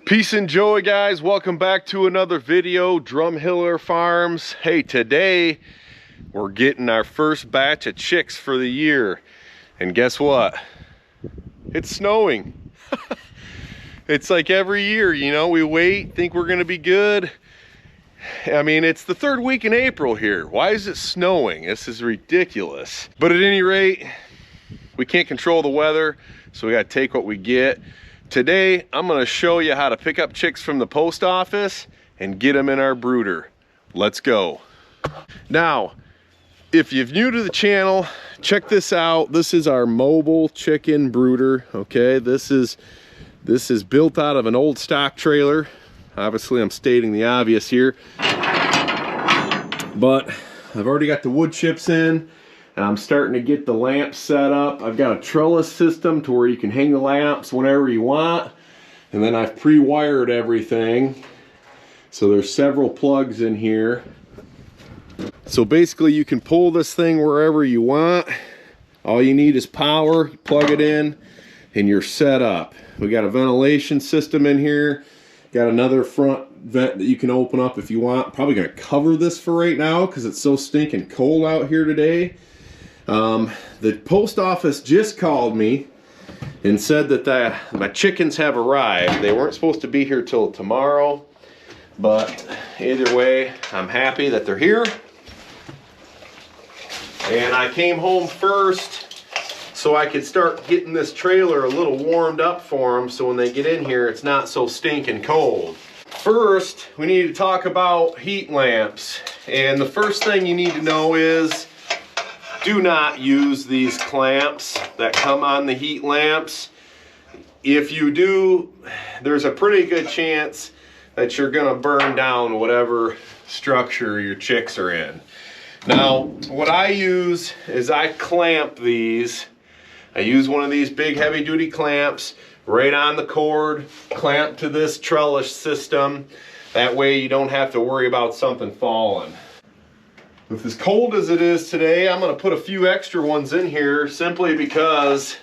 Peace and joy, guys. Welcome back to another video, Drumhiller Farms. Hey, today we're getting our first batch of chicks for the year. And guess what? It's snowing. It's like every year, you know, we wait, think we're gonna be good. I mean, it's the third week in April here. Why is it snowing? This is ridiculous. But at any rate, we can't control the weather, so we gotta take what we get. Today, I'm gonna show you how to pick up chicks from the post office and get them in our brooder. Let's go. Now, if you're new to the channel, check this out. This is our mobile chicken brooder, okay? This is built out of an old stock trailer. Obviously, I'm stating the obvious here. But I've already got the wood chips in. And I'm starting to get the lamps set up. I've got a trellis system to where you can hang the lamps whenever you want. And then I've pre-wired everything. So there's several plugs in here. So basically you can pull this thing wherever you want. All you need is power, you plug it in, and you're set up. We got a ventilation system in here. Got another front vent that you can open up if you want. Probably gonna cover this for right now because it's so stinking cold out here today. The post office just called me and said that my chickens have arrived. They weren't supposed to be here till tomorrow, but either way, I'm happy that they're here. And I came home first so I could start getting this trailer a little warmed up for them so when they get in here, it's not so stinking cold. First, we need to talk about heat lamps. And the first thing you need to know is do not use these clamps that come on the heat lamps. If you do, there's a pretty good chance that you're gonna burn down whatever structure your chicks are in. Now, what I use is I clamp these. I use one of these big heavy duty clamps right on the cord, clamp to this trellis system. That way you don't have to worry about something falling. With as cold as it is today, I'm gonna put a few extra ones in here simply because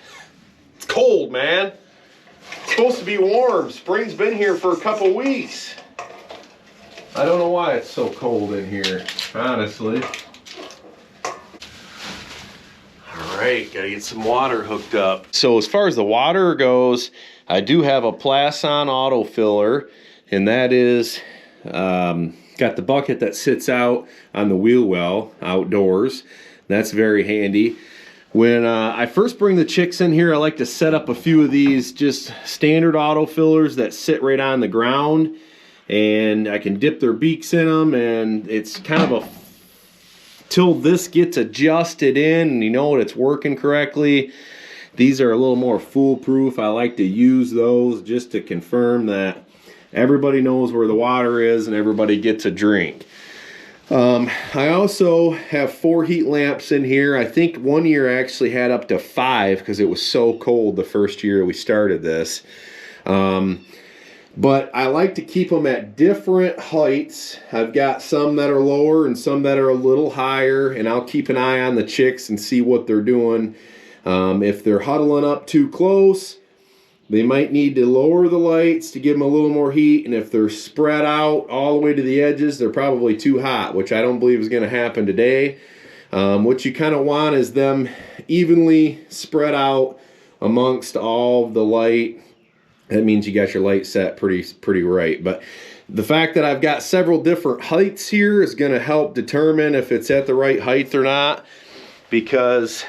it's cold, man. It's supposed to be warm. Spring's been here for a couple weeks. I don't know why it's so cold in here, honestly. All right, gotta get some water hooked up. So as far as the water goes, I do have a Plason auto filler, and that is, got the bucket that sits out on the wheel well outdoors. That's very handy. When I first bring the chicks in here, I like to set up a few of these just standard auto fillers that sit right on the ground, and I can dip their beaks in them, and it's kind of a till this gets adjusted in and you know it's working correctly. These are a little more foolproof. I like to use those just to confirm that everybody knows where the water is and everybody gets a drink. I also have 4 heat lamps in here. I think one year I actually had up to 5 because it was so cold the first year we started this. But I like to keep them at different heights. I've got some that are lower and some that are a little higher, and I'll keep an eye on the chicks and see what they're doing. If they're huddling up too close, they might need to lower the lights to give them a little more heat, and if they're spread out all the way to the edges, they're probably too hot, which I don't believe is going to happen today. What you kind of want is them evenly spread out amongst all the light. That means you got your light set pretty right. But the fact that I've got several different heights here is going to help determine if it's at the right height or not, because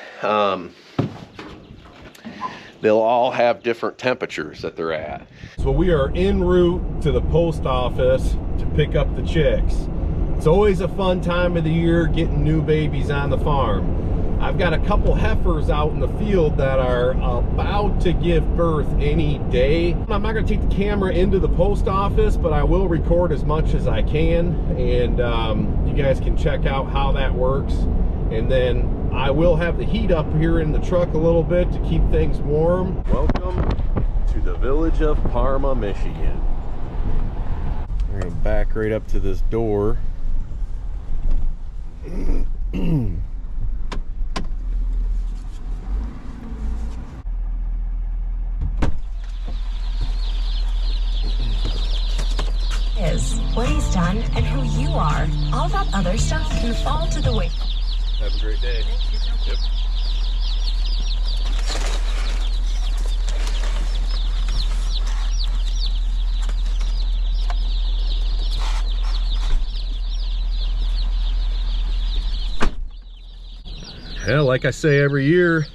they'll all have different temperatures that they're at. So we are en route to the post office to pick up the chicks. It's always a fun time of the year getting new babies on the farm. I've got a couple heifers out in the field that are about to give birth any day. I'm not gonna take the camera into the post office, but I will record as much as I can, and you guys can check out how that works. And then I will have the heat up here in the truck a little bit to keep things warm. Welcome to the village of Parma, Michigan. We're gonna back right up to this door. is, what he's done, and who you are, all that other stuff can fall to the wayside. Have a great day. Yep. Yeah, like I say every year,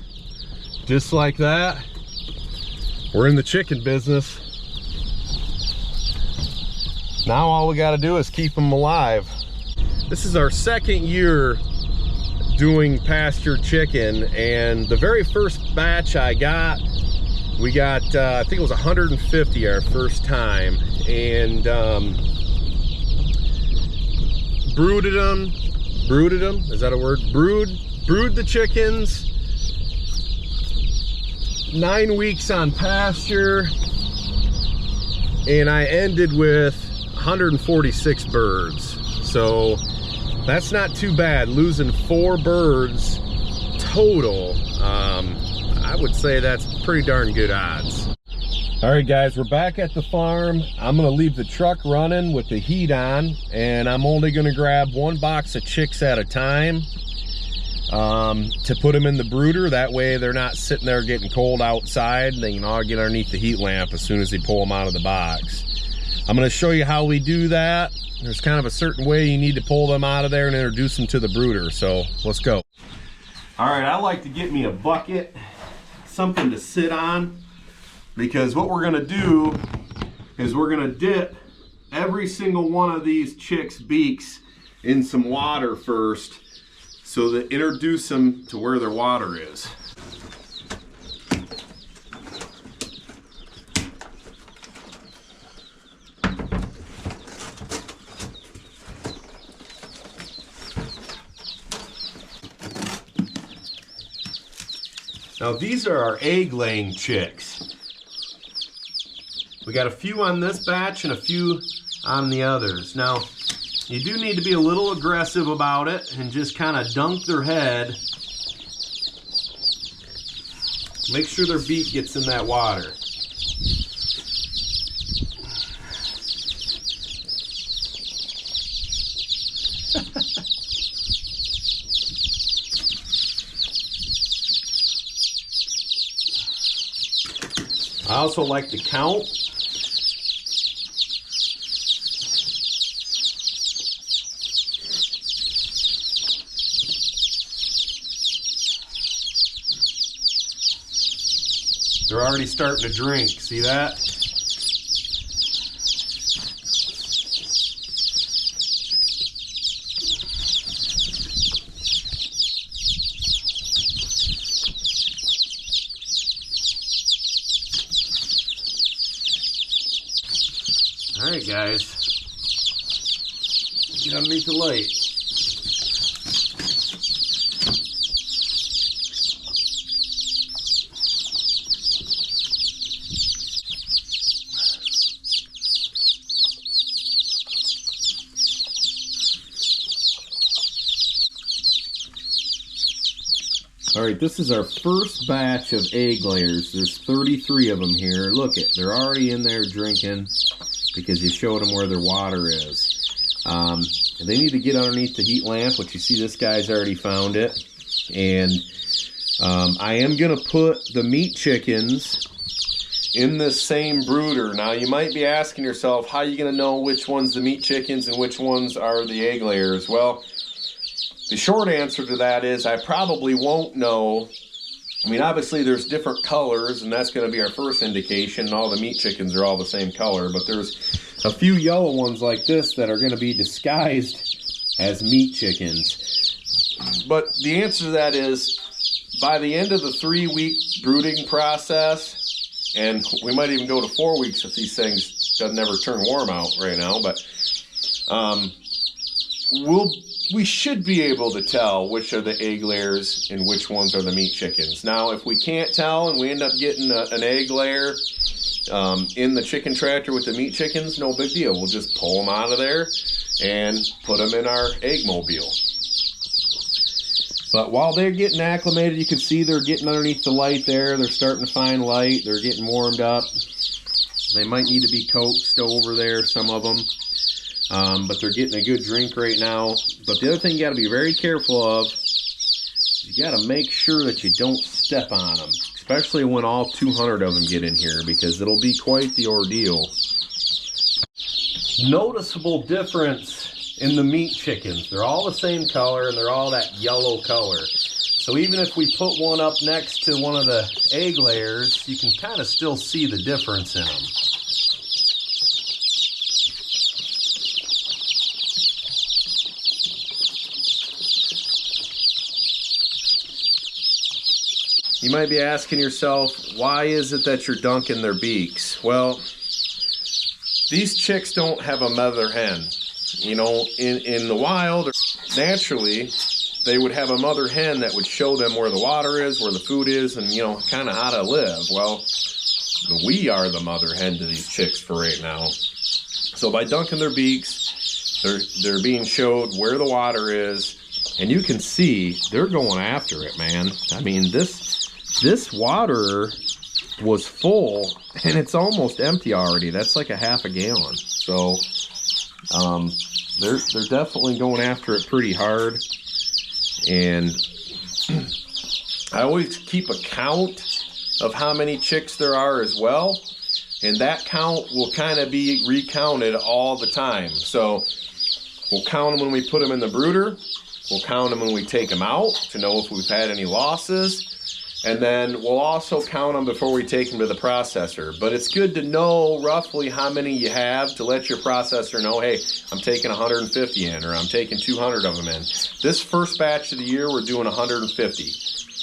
just like that, we're in the chicken business. Now all we got to do is keep them alive. This is our second year doing pasture chicken, and the very first batch I got, we got I think it was 150 our first time, and brooded them, is that a word? Brewed the chickens, 9 weeks on pasture, and I ended with 146 birds. So that's not too bad, losing 4 birds total. I would say that's pretty darn good odds. All right guys, we're back at the farm. I'm gonna leave the truck running with the heat on, and I'm only gonna grab 1 box of chicks at a time to put them in the brooder. That way they're not sitting there getting cold outside. They can all get underneath the heat lamp as soon as they pull them out of the box. I'm going to show you how we do that. There's kind of a certain way you need to pull them out of there and introduce them to the brooder. So let's go. All right, I like to get me a bucket, something to sit on, because what we're going to do is we're going to dip every single one of these chicks' beaks in some water first, so that introduce them to where their water is. Now these are our egg-laying chicks. We got a few on this batch and a few on the others. Now, you do need to be a little aggressive about it and just kind of dunk their head. Make sure their beak gets in that water. I also like to count. They're already starting to drink, see that? All right, guys, get underneath the light. All right, this is our first batch of egg layers. There's 33 of them here. Look it, they're already in there drinking because you showed them where their water is. They need to get underneath the heat lamp, which you see this guy's already found it. And I am gonna put the meat chickens in this same brooder. Now you might be asking yourself, how are you gonna know which one's the meat chickens and which ones are the egg layers? Well, the short answer to that is I probably won't know. I mean, obviously there's different colors, and that's going to be our first indication. All the meat chickens are all the same color, but there's a few yellow ones like this that are going to be disguised as meat chickens. But the answer to that is, by the end of the 3-week brooding process, and we might even go to 4 weeks if these things doesn't ever turn warm out right now, but we should be able to tell which are the egg layers and which ones are the meat chickens. Now, if we can't tell and we end up getting an egg layer in the chicken tractor with the meat chickens, no big deal. We'll just pull them out of there and put them in our egg mobile. But while they're getting acclimated, you can see they're getting underneath the light there. They're starting to find light. They're getting warmed up. They might need to be coaxed over there, some of them. But they're getting a good drink right now. But the other thing you got to be very careful of, you got to make sure that you don't step on them, especially when all 200 of them get in here, because it'll be quite the ordeal. Noticeable difference in the meat chickens. They're all the same color and they're all that yellow color. So even if we put one up next to one of the egg layers, you can kind of still see the difference in them. You might be asking yourself, why is it that you're dunking their beaks? Well, these chicks don't have a mother hen. You know, in the wild, naturally, they would have a mother hen that would show them where the water is, where the food is, and, you know, kind of how to live. Well, we are the mother hen to these chicks for right now. So by dunking their beaks, they're being showed where the water is, and you can see they're going after it, man. I mean, this water was full, and it's almost empty already. That's like a half a gallon. So they're definitely going after it pretty hard. And I always keep a count of how many chicks there are as well, and that count will kind of be recounted all the time. So we'll count them when we put them in the brooder, we'll count them when we take them out to know if we've had any losses, and then we'll also count them before we take them to the processor. But it's good to know roughly how many you have to let your processor know, hey, I'm taking 150 in, or I'm taking 200 of them in. This first batch of the year, we're doing 150.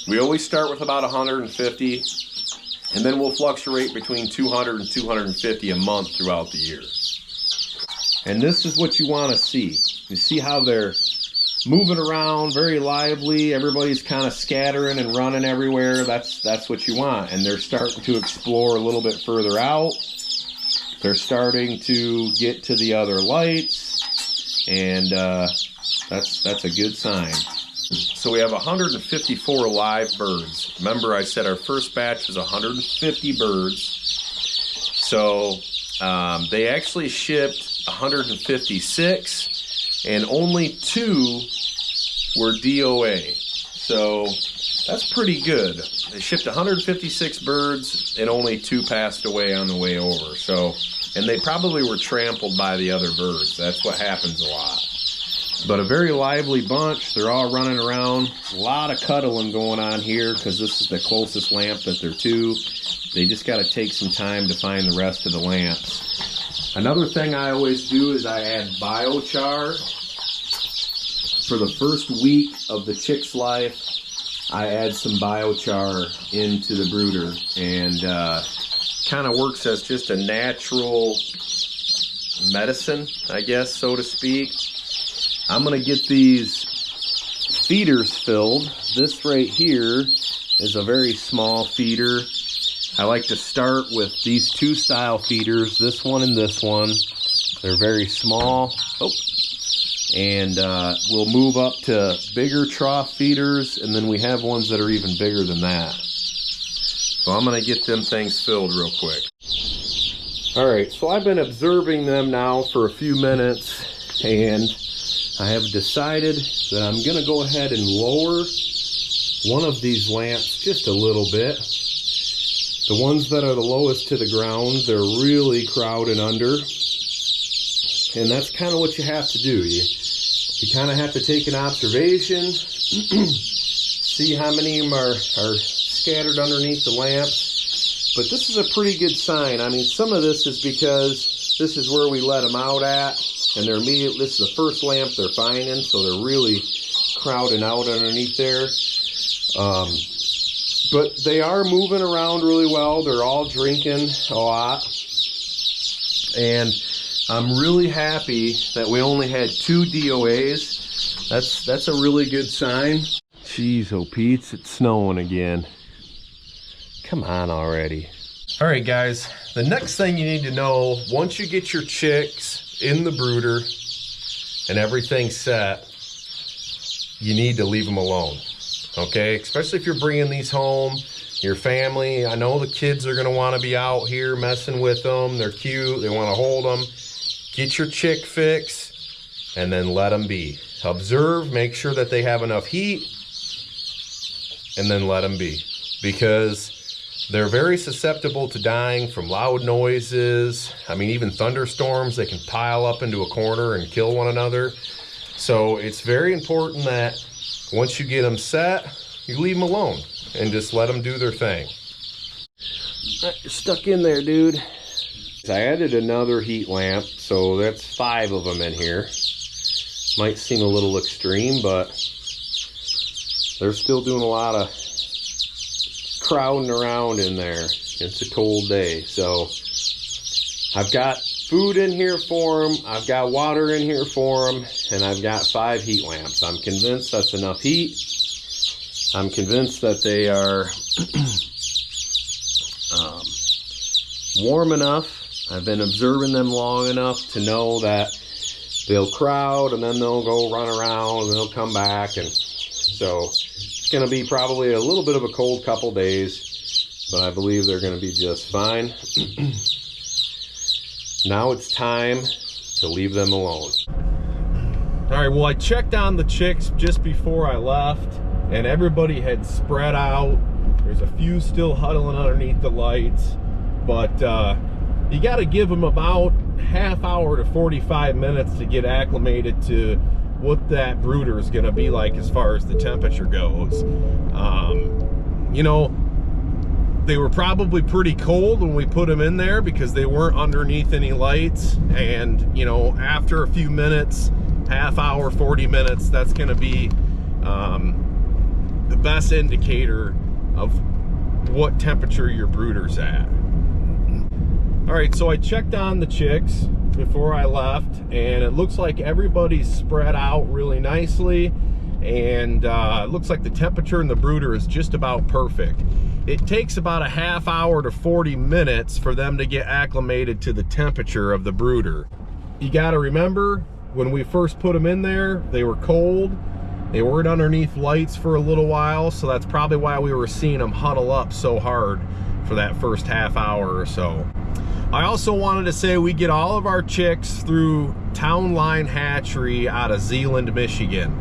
We always start with about 150, and then we'll fluctuate between 200 and 250 a month throughout the year. And this is what you want to see. You see how they're moving around, very lively. Everybody's kind of scattering and running everywhere. That's what you want. And they're starting to explore a little bit further out. They're starting to get to the other lights, and that's a good sign. So we have 154 live birds. Remember, I said our first batch was 150 birds. So they actually shipped 156. And only 2 were DOA. So that's pretty good. They shipped 156 birds and only 2 passed away on the way over. So, and they probably were trampled by the other birds. That's what happens a lot. But a very lively bunch. They're all running around. A lot of cuddling going on here because this is the closest lamp that they're to. They just got to take some time to find the rest of the lamps. Another thing I always do is I add biochar. For the first week of the chick's life, I add some biochar into the brooder, and kind of works as just a natural medicine, I guess, so to speak. I'm going to get these feeders filled. This right here is a very small feeder. I like to start with these 2 style feeders, this one and this one. They're very small. And we'll move up to bigger trough feeders, and then we have ones that are even bigger than that. So I'm going to get them things filled real quick. Alright, so I've been observing them now for a few minutes, and I have decided that I'm going to go ahead and lower one of these lamps just a little bit. The ones that are the lowest to the ground, they're really crowded under. And that's kind of what you have to do. You kind of have to take an observation, see how many of them are scattered underneath the lamps. But this is a pretty good sign. I mean, some of this is because this is where we let them out at, and they're immediately, this is the first lamp they're finding, so they're really crowding out underneath there. But they are moving around really well. They're all drinking a lot. And I'm really happy that we only had 2 DOAs. That's a really good sign. Jeez, oh Pete's, it's snowing again. Come on already. All right, guys, the next thing you need to know, once you get your chicks in the brooder and everything's set, you need to leave them alone. Okay, especially if you're bringing these home your family. I know the kids are gonna wanna be out here messing with them. They're cute, they wanna hold them. Get your chick fix and then let them be. Observe, make sure that they have enough heat, and then let them be. Because they're very susceptible to dying from loud noises. I mean, even thunderstorms, they can pile up into a corner and kill one another. So it's very important that once you get them set, you leave them alone and just let them do their thing. You're stuck in there, dude. I added another heat lamp, so that's 5 of them in here. Might seem a little extreme, but they're still doing a lot of crowding around in there. It's a cold day, so I've got food in here for them, I've got water in here for them, and I've got 5 heat lamps. I'm convinced that's enough heat. I'm convinced that they are warm enough. I've been observing them long enough to know that they'll crowd and then they'll go run around and they'll come back. And so it's going to be probably a little bit of a cold couple days, but I believe they're going to be just fine. Now it's time to leave them alone. All right, well, I checked on the chicks just before I left, and everybody had spread out. There's a few still huddling underneath the lights, but you got to give them about half hour to 45 minutes to get acclimated to what that brooder is going to be like as far as the temperature goes. You know, they were probably pretty cold when we put them in there because they weren't underneath any lights. And, you know, after a few minutes, half hour, 40 minutes, that's going to be the best indicator of what temperature your brooder's at. All right, so I checked on the chicks before I left, and it looks like everybody's spread out really nicely, and it looks like the temperature in the brooder is just about perfect. It takes about a half hour to 40 minutes for them to get acclimated to the temperature of the brooder. You got to remember, when we first put them in there, they were cold. They weren't underneath lights for a little while, so that's probably why we were seeing them huddle up so hard for that first half hour or so. I also wanted to say we get all of our chicks through Town Line Hatchery out of Zeeland, Michigan.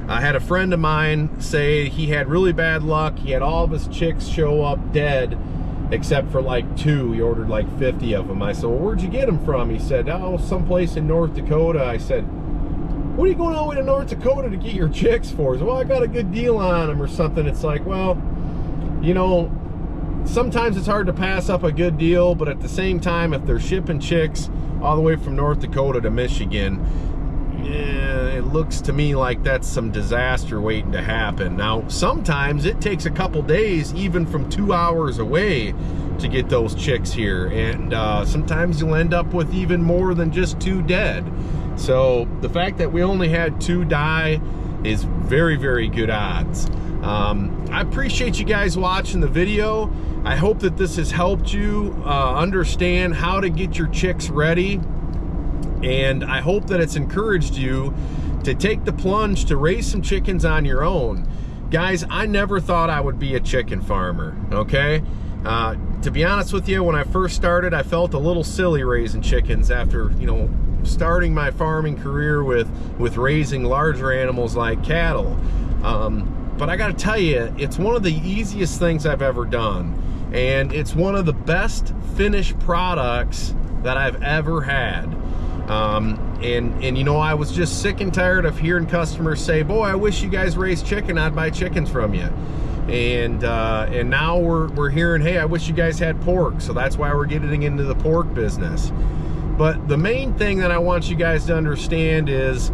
I had a friend of mine say he had really bad luck. He had all of his chicks show up dead except for like 2. He ordered like 50 of them. I said, well, where'd you get them from? He said, oh, someplace in North Dakota. I said, what are you going all the way to North Dakota to get your chicks for? He said, well, I got a good deal on them or something. It's like, well, you know, sometimes it's hard to pass up a good deal, but at the same time, if they're shipping chicks all the way from North Dakota to Michigan, it looks to me like that's some disaster waiting to happen. Now, sometimes it takes a couple days, even from 2 hours away, to get those chicks here, and sometimes you'll end up with even more than just 2 dead. So the fact that we only had 2 die is very, very good odds. I appreciate you guys watching the video. I hope that this has helped you understand how to get your chicks ready, and I hope that it's encouraged you to take the plunge to raise some chickens on your own. Guys, I never thought I would be a chicken farmer, okay? To be honest with you, when I first started, I felt a little silly raising chickens after, you know, starting my farming career with raising larger animals like cattle. But I gotta tell you, it's one of the easiest things I've ever done. And it's one of the best finished products that I've ever had. And you know, I was just sick and tired of hearing customers say, boy, I wish you guys raised chicken, I'd buy chickens from you. And now we're hearing, hey, I wish you guys had pork. So that's why we're getting into the pork business. But the main thing that I want you guys to understand is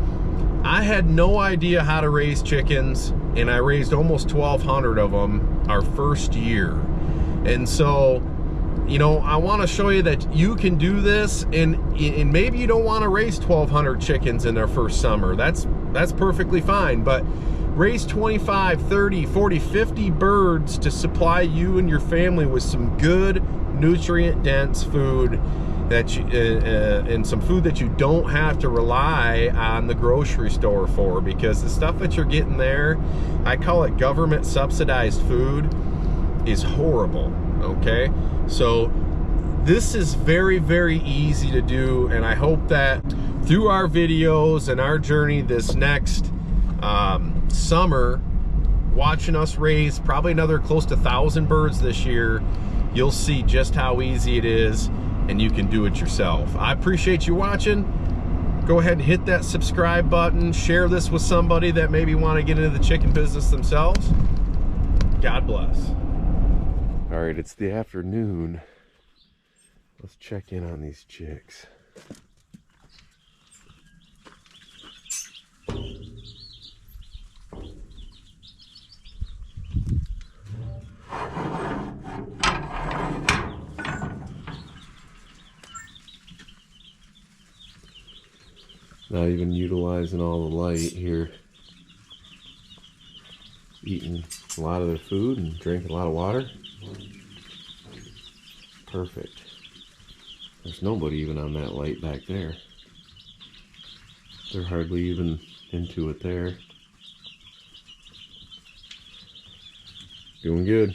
I had no idea how to raise chickens, and I raised almost 1,200 of them our first year. And so, you know, I want to show you that you can do this, and maybe you don't want to raise 1,200 chickens in their first summer. That's perfectly fine, but raise 25, 30, 40, 50 birds to supply you and your family with some good nutrient-dense food that you, and some food that you don't have to rely on the grocery store for, because the stuff that you're getting there, I call it government subsidized food. is horrible, okay? So this is very, very easy to do, and I hope that through our videos and our journey this next summer, watching us raise probably another close to 1,000 birds this year, you'll see just how easy it is, and you can do it yourself. I appreciate you watching. Go ahead and hit that subscribe button. Share this with somebody that maybe want to get into the chicken business themselves. God bless. All right, it's the afternoon. Let's check in on these chicks. Not even utilizing all the light here. Eating a lot of their food and drinking a lot of water. Perfect. There's nobody even on that light back there. They're hardly even into it there. Doing good.